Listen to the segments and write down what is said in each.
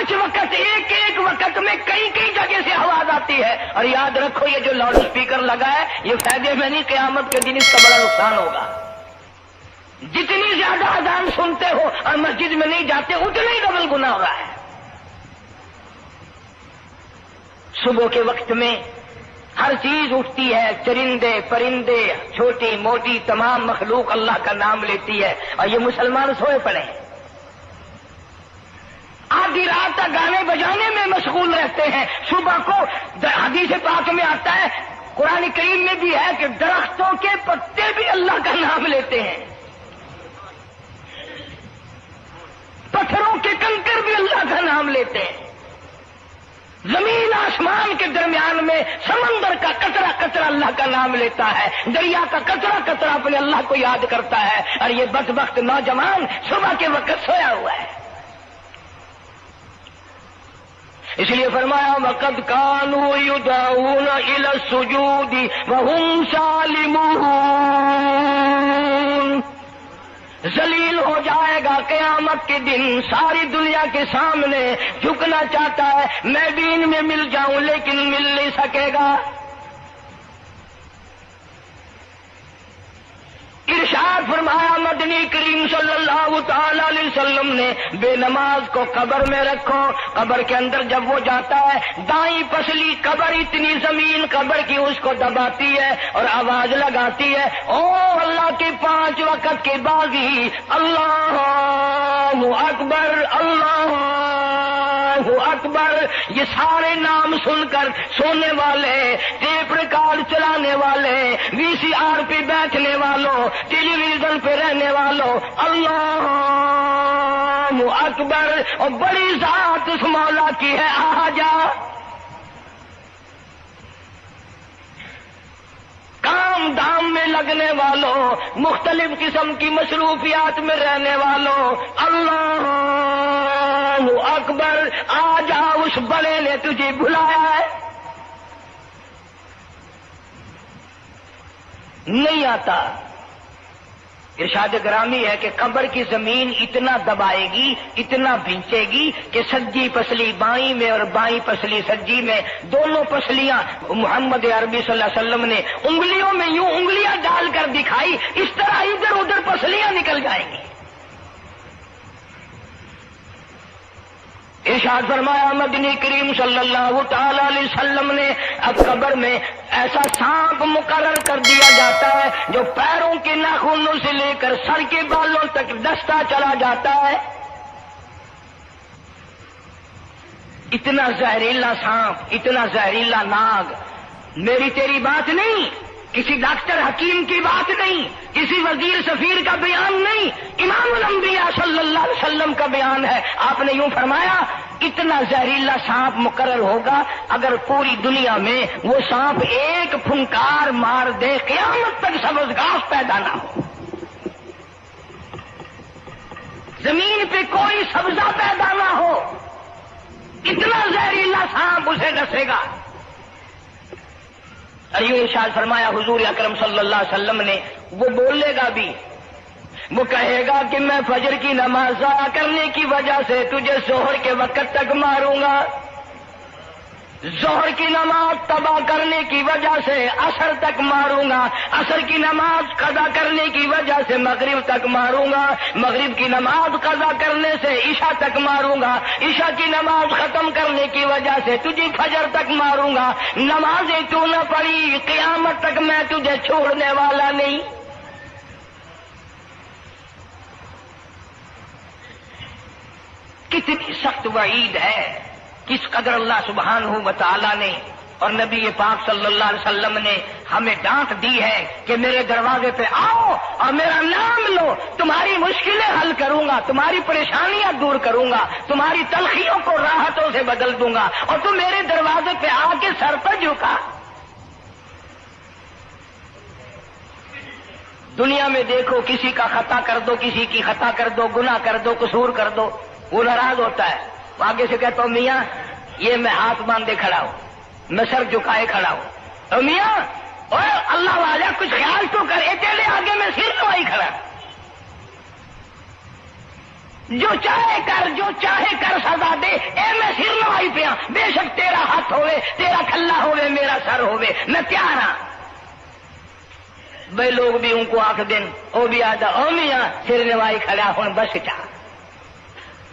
5 وقت ایک ایک وقت میں کئی کئی جگہ سے آواز آتی ہے. اور یاد رکھو یہ جو لاؤڈ اسپیکر لگا ہے یہ فائدے میں نہیں، قیامت کے دن اس کا بڑا نقصان ہوگا. جتنی زیادہ اذان سنتے ہو اور مسجد میں نہیں جاتے اتنا ہی ڈبل گناہ ہو رہا ہے. صبح کے وقت میں ہر چیز اٹھتی ہے، چرندے پرندے چھوٹی موٹی تمام مخلوق اللہ کا نام لیتی ہے، اور یہ مسلمان سوئے پڑے ہیں. آدھی رات تک گانے بجانے میں مشغول رہتے ہیں. صبح کو حدیث پاک میں آتا ہے، قرآن کریم میں بھی ہے کہ درختوں کے پتے بھی اللہ کا نام لیتے ہیں، پتھروں کے کنکر بھی اللہ کا نام لیتے ہیں. زمین آسمان کے درمیان میں سمندر کا قطرہ قطرہ اللہ کا نام لیتا ہے، دریا کا قطرہ قطرہ اپنے اللہ کو یاد کرتا ہے. اور یہ بدبخت نوجوان صبح کے وقت سویا ہوا ہے. اس لیے فرمایا وَقَدْ كَانُوا يُدْعَوْنَ إِلَى السُّجُودِ وَهُمْ سَالِمُونَ. ذلیل ہو جائے گا قیامت کے دن، ساری دنیا کے سامنے جھکنا چاہتا ہے، میں بھی ان میں مل جاؤں لیکن مل نہیں سکے گا. ارشاد فرمایا مدنی کریم صلی اللہ تعالی علیہ وسلم نے، بے نماز کو قبر میں رکھو. قبر کے اندر جب وہ جاتا ہے دائیں پسلی قبر اتنی زمین قبر کی اس کو دباتی ہے اور آواز لگاتی ہے، او اللہ کے 5 وقت کے بعد ہی اللہ اکبر اللہ اکبر. یہ سارے نام سن کر سونے والے، ٹیپ ریکارڈ چلانے والے، وی سی آر پہ بیٹھنے والوں، ٹیلی ویژن پہ رہنے والوں اللہ اکبر. اور بڑی ذات اس مولا کی ہے، آ جا. کام دام میں لگنے والوں، مختلف قسم کی مصروفیات میں رہنے والوں اللہ اکبر. آ جا، اس بڑے نے تجھے بلایا ہے. نہیں آتا. ارشاد گرامی ہے کہ قبر کی زمین اتنا دبائے گی، اتنا بھینچے گی کہ سجی پسلی بائیں میں اور بائیں پسلی سجی میں، دونوں پسلیاں محمد عربی صلی اللہ علیہ وسلم نے انگلیوں میں یوں انگلیاں ڈال کر دکھائی، اس طرح ادھر ادھر پسلیاں نکل جائیں گی. ارشاد فرمایا مدنی کریم صلی اللہ تعالی علیہ وسلم نے، اب قبر میں ایسا سانپ مقرر کر دیا جاتا ہے جو پیروں کے ناخنوں سے لے کر سر کے بالوں تک ڈستا چلا جاتا ہے. اتنا زہریلا سانپ، اتنا زہریلا ناگ. میری تیری بات نہیں، کسی ڈاکٹر حکیم کی بات نہیں، کسی وزیر سفیر کا بیان نہیں، امام الانبیاء صلی اللہ علیہ وسلم کا بیان ہے. آپ نے یوں فرمایا اتنا زہریلا سانپ مقرر ہوگا، اگر پوری دنیا میں وہ سانپ ایک پھنکار مار دے قیامت تک سبز گھاس پیدا نہ ہو، زمین پہ کوئی سبزہ پیدا نہ ہو، اتنا زہریلا سانپ اسے ڈسے گا. ایو ارشاد فرمایا حضور اکرم صلی اللہ علیہ وسلم نے، وہ بولے گا بھی، وہ کہے گا کہ میں فجر کی نماز ضائع کرنے کی وجہ سے تجھے ظہر کے وقت تک ماروں گا، ظہر کی نماز تباہ کرنے کی وجہ سے عصر تک ماروں گا، عصر کی نماز قضا کرنے کی وجہ سے مغرب تک ماروں گا، مغرب کی نماز قضا کرنے سے عشاء تک ماروں گا، عشاء کی نماز ختم کرنے کی وجہ سے تجھے فجر تک ماروں گا. نمازیں کیوں نہ پڑھی، قیامت تک میں تجھے چھوڑنے والا نہیں. کتنی سخت وعید ہے، کس قدر اللہ سبحانہ و تعالی نے اور نبی پاک صلی اللہ علیہ وسلم نے ہمیں ڈانٹ دی ہے کہ میرے دروازے پہ آؤ اور میرا نام لو، تمہاری مشکلیں حل کروں گا، تمہاری پریشانیاں دور کروں گا، تمہاری تلخیوں کو راحتوں سے بدل دوں گا، اور تم میرے دروازے پہ آ کے سر پر جھکا. دنیا میں دیکھو، کسی کا خطا کر دو، کسی کی خطا کر دو، گناہ کر دو، قصور کر دو، وہ ناراض ہوتا ہے. آگے سے کہتا ہوں میاں یہ میں ہاتھ باندھے کھڑا ہوں، میں سر جھکائے کھڑا ہوں، اور میاں اوے اللہ والا کچھ خیال تو کر، تیرے آگے میں سر نوائی کھڑا. جو چاہے کر، جو چاہے کر سزا دے، اے میں ہاتھ ہوئے، تیرا کھلا ہوئے، میرا سر ہوئے، میں تیار ہاں۔ بھائی لوگ بھی ان کو آخ دن وہ بھی آدھا او میاں سر نوائی کھڑا ہوں بس چاہ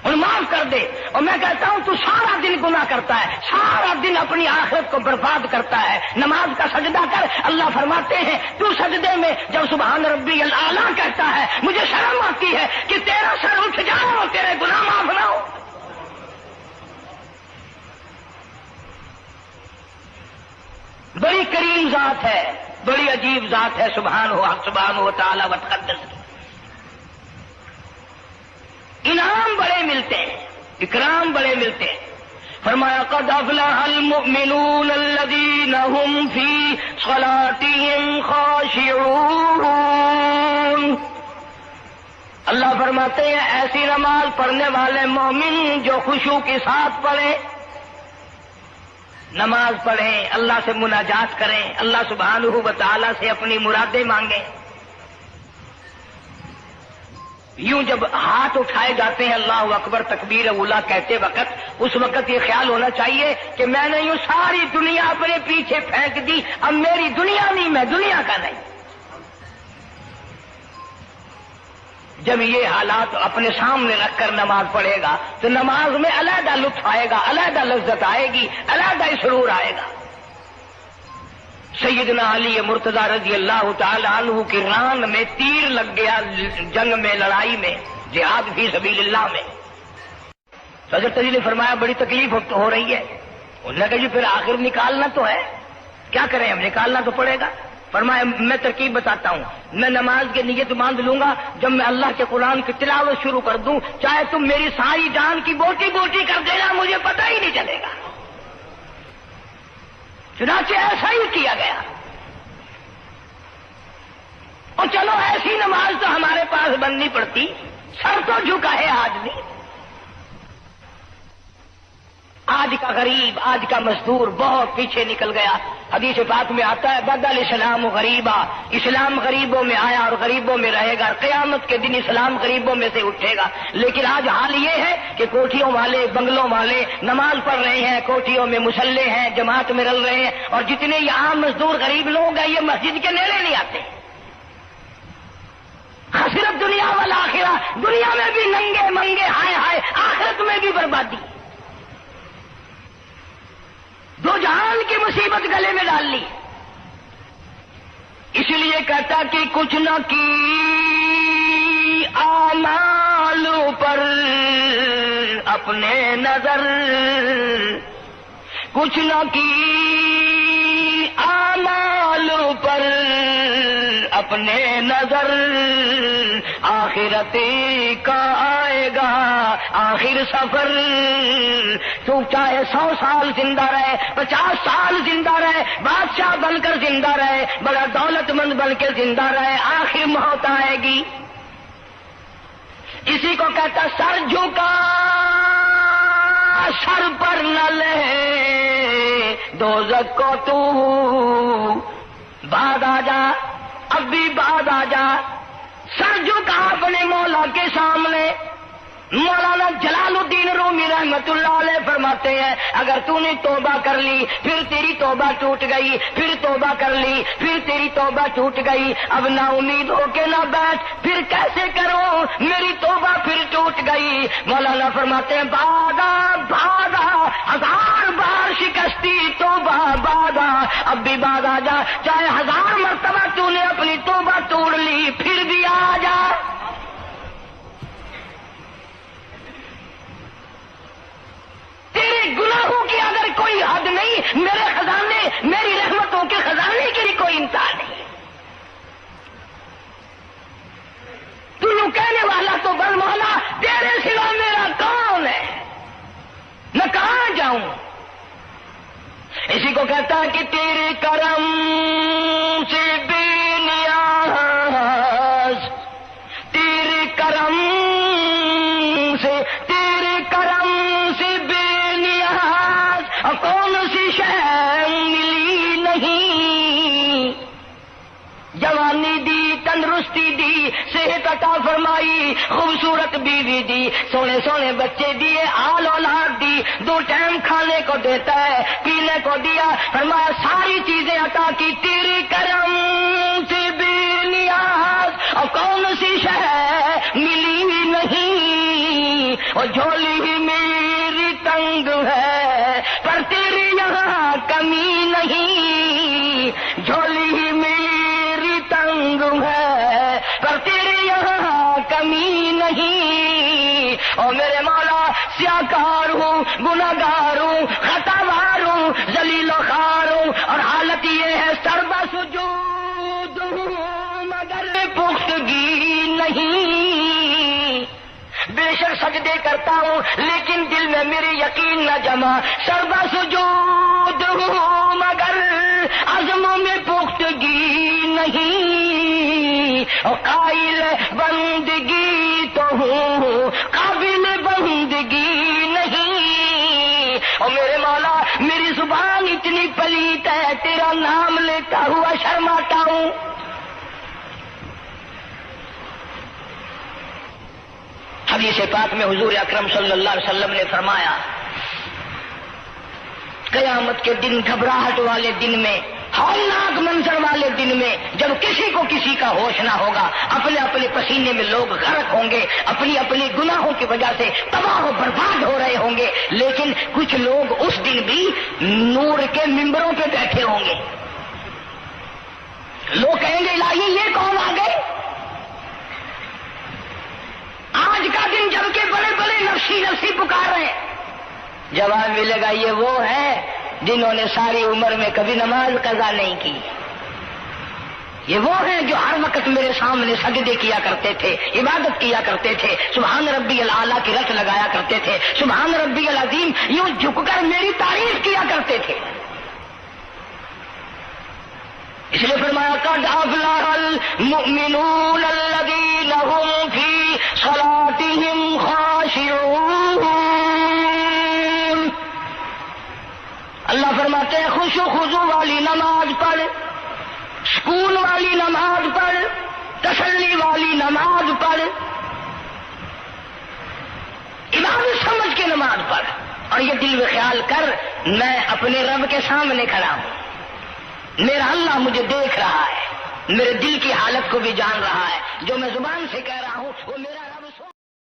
ہوں معاف کر دے۔ اور میں کہتا ہوں تو سارا دن گناہ کرتا ہے، سارا دن اپنی آخرت کو برباد کرتا ہے، نماز کا سجدہ کر۔ اللہ فرماتے ہیں تو سجدے میں جب سبحان ربی الاعلیٰ کہتا ہے مجھے شرم آتی ہے کہ تیرا سر اٹھ جاؤ اور تیرے گناہ معاف نہ ہو۔ بڑی کریم ذات ہے، بڑی عجیب ذات ہے سبحانہ و تعالی و تقدس کی۔ انعام بڑے ملتے ہیں، اکرام بڑے ملتے ہیں۔ فرمایا قد افلح المؤمنون الذین هم فی صلاتهم خاشعون۔ اللہ فرماتے ہیں ایسی نماز پڑھنے والے مومن جو خشوع کے ساتھ پڑھیں، نماز پڑھیں، اللہ سے مناجات کریں، اللہ سبحانہ و تعالی سے اپنی مرادیں مانگیں۔ یوں جب ہاتھ اٹھائے جاتے ہیں اللہ اکبر تکبیر اولا کہتے وقت، اس وقت یہ خیال ہونا چاہیے کہ میں نے یوں ساری دنیا اپنے پیچھے پھینک دی، اب میری دنیا نہیں، میں دنیا کا نہیں۔ جب یہ حالات اپنے سامنے رکھ کر نماز پڑھے گا تو نماز میں علیحدہ لطف آئے گا، علیحدہ لذت آئے گی، علیحدہ سرور آئے گا۔ سیدنا علی مرتضی رضی اللہ تعالی عنہ کی ران میں تیر لگ گیا، جنگ میں، لڑائی میں، جہاد فی سبیل اللہ میں۔ حضرت علی نے فرمایا بڑی تکلیف ہو رہی ہے۔ انہوں نے کہا جی پھر آخر نکالنا تو ہے، کیا کریں ہم، نکالنا تو پڑے گا۔ فرمایا میں ترکیب بتاتا ہوں، میں نماز کی نیت باندھ لوں گا، جب میں اللہ کے قرآن کی تلاوت شروع کر دوں چاہے تم میری ساری جان کی بوٹی بوٹی کر دینا، مجھے پتہ ہی نہیں چلے گا۔ چنانچہ ایسا ہی کیا گیا۔ اور چلو ایسی نماز تو ہمارے پاس بننی پڑتی، سر تو جھکا ہے آدمی۔ آج کا غریب، آج کا مزدور بہت پیچھے نکل گیا۔ حدیث پاک میں آتا ہے بدل الاسلام غریبا، اسلام غریبوں میں آیا اور غریبوں میں رہے گا، قیامت کے دن اسلام غریبوں میں سے اٹھے گا۔ لیکن آج حال یہ ہے کہ کوٹھیوں والے، بنگلوں والے نماز پڑھ رہے ہیں، کوٹھیوں میں مصلے ہیں، جماعت میں رل رہے ہیں، اور جتنے یہ عام مزدور غریب لوگ ہیں یہ مسجد کے نیڑے نہیں آتے۔ خسرت دنیا والآخرہ، دنیا میں بھی ننگے منگے ہائے ہائے، آخرت میں بھی بربادی۔ دو جہان کی مصیبت گلے میں ڈال لی۔ اس لیے کہتا کہ کچھ نہ کی اعمال پر اپنے نظر، کچھ نہ کی اعمال پر اپنے نظر، آخرت کا آئے گا آخر سفر۔ تو چاہے 100 سال زندہ رہے، 50 سال زندہ رہے، بادشاہ بن کر زندہ رہے، بڑا دولت مند بن کے زندہ رہے، آخر موت آئے گی۔ اسی کو کہتا سر جھکا سر پر نہ لے دوزخ کو تو، بعد آ جا، اب بھی بعد آ جا۔ سر جھکا اپنے مولا کے سامنے۔ مولانا جلال الدین رومی رحمت اللہ علیہ فرماتے ہیں اگر تو نے توبہ کر لی، پھر تیری توبہ ٹوٹ گئی، پھر توبہ کر لی، پھر تیری توبہ ٹوٹ گئی، اب نا امید ہو کے نہ بیٹھ، پھر کیسے کروں، میری توبہ پھر ٹوٹ گئی۔ مولانا فرماتے ہیں بادا بادا، 1000 بار شکستی توبہ بادا، اب بھی بعد آ جا، چاہے 1000 مرتبہ تو نے اپنی توبہ توڑ لی، پھر بھی آ جا۔ تیرے گناہوں کی اگر کوئی حد نہیں، میرے خزانے، میری رحمتوں کے خزانے کی بھی کوئی انتہا نہیں۔ تو یوں کہنے والا تو بل مولا تیرے سوا میرا کون ہے، میں کہاں جاؤں۔ اسی کو کہتا ہے کہ تیرے کرم سے بے نیاز، تیرے کرم سے، تیرے کرم سے بے نیاز، کون سی شے ملی نہیں، جوانی دی تندرست تندرستی دی، صحت عطا فرمائی، خوبصورت بیوی دی، سونے سونے بچے دیے، آل اولاد دی، 2 ٹائم کھانے کو دیتا ہے، پینے کو دیا، فرمایا ساری چیزیں عطا کی، تیری کرم سے بے نیاز اور کون سی شے ملی نہیں، اور جھولی ہی میری تنگ ہے پر تیری یہاں کمی نہیں، جھولی ہی میری تنگ ہے پر تیری یہاں کمی نہیں، اور میرے مولا سیاکار ہوں، گناہگار ہوں، خطاوار ہوں، ذلیل و خوار ہوں، اور حالت یہ ہے سربا سجود ہوں مگر پختگی نہیں، بے شک سجدے کرتا ہوں لیکن دل میں میری یقین نہ جمع، سربا سجود ہوں مگر عزموں میں پختگی نہیں، اور قائل بندگی تو ہوں قابل بندگی نہیں، اور میرے مولا میری زبان اتنی پلیت ہے تیرا نام لیتا ہوا شرماتا ہوں۔ حدیث پاک میں حضور اکرم صلی اللہ علیہ وسلم نے فرمایا قیامت کے دن، گھبراہٹ والے دن میں، ہولناک منظر والے دن میں، جب کسی کو کسی کا ہوش نہ ہوگا، اپنے اپنے پسینے میں لوگ غرق ہوں گے، اپنی اپنی گناہوں کی وجہ سے تباہ و برباد ہو رہے ہوں گے، لیکن کچھ لوگ اس دن بھی نور کے ممبروں پہ بیٹھے ہوں گے، لوگ کہیں گے الہی یہ کون آ گئے؟ آج کا دن جب کہ بڑے بڑے نفسی نفسی پکار رہے ہیں، جواب ملے گا یہ وہ ہے جنہوں نے ساری عمر میں کبھی نماز قضا نہیں کی، یہ وہ ہیں جو ہر وقت میرے سامنے سجدے کیا کرتے تھے، عبادت کیا کرتے تھے، سبحان ربی الاعلیٰ کی رٹ لگایا کرتے تھے، سبحان ربی العظیم یوں جھک کر میری تعریف کیا کرتے تھے۔ اس لیے فرمایا قد افلح المؤمنون الذین هم فی صلاتهم خاشعون، اللہ فرماتے ہیں خوش و خضوع والی نماز پڑھ، سکون والی نماز پڑھ، تسلی والی نماز پڑھ، عبادت سمجھ کے نماز پڑھ، اور یہ دل میں خیال کر میں اپنے رب کے سامنے کھڑا ہوں، میرا اللہ مجھے دیکھ رہا ہے، میرے دل کی حالت کو بھی جان رہا ہے، جو میں زبان سے کہہ رہا ہوں وہ میرا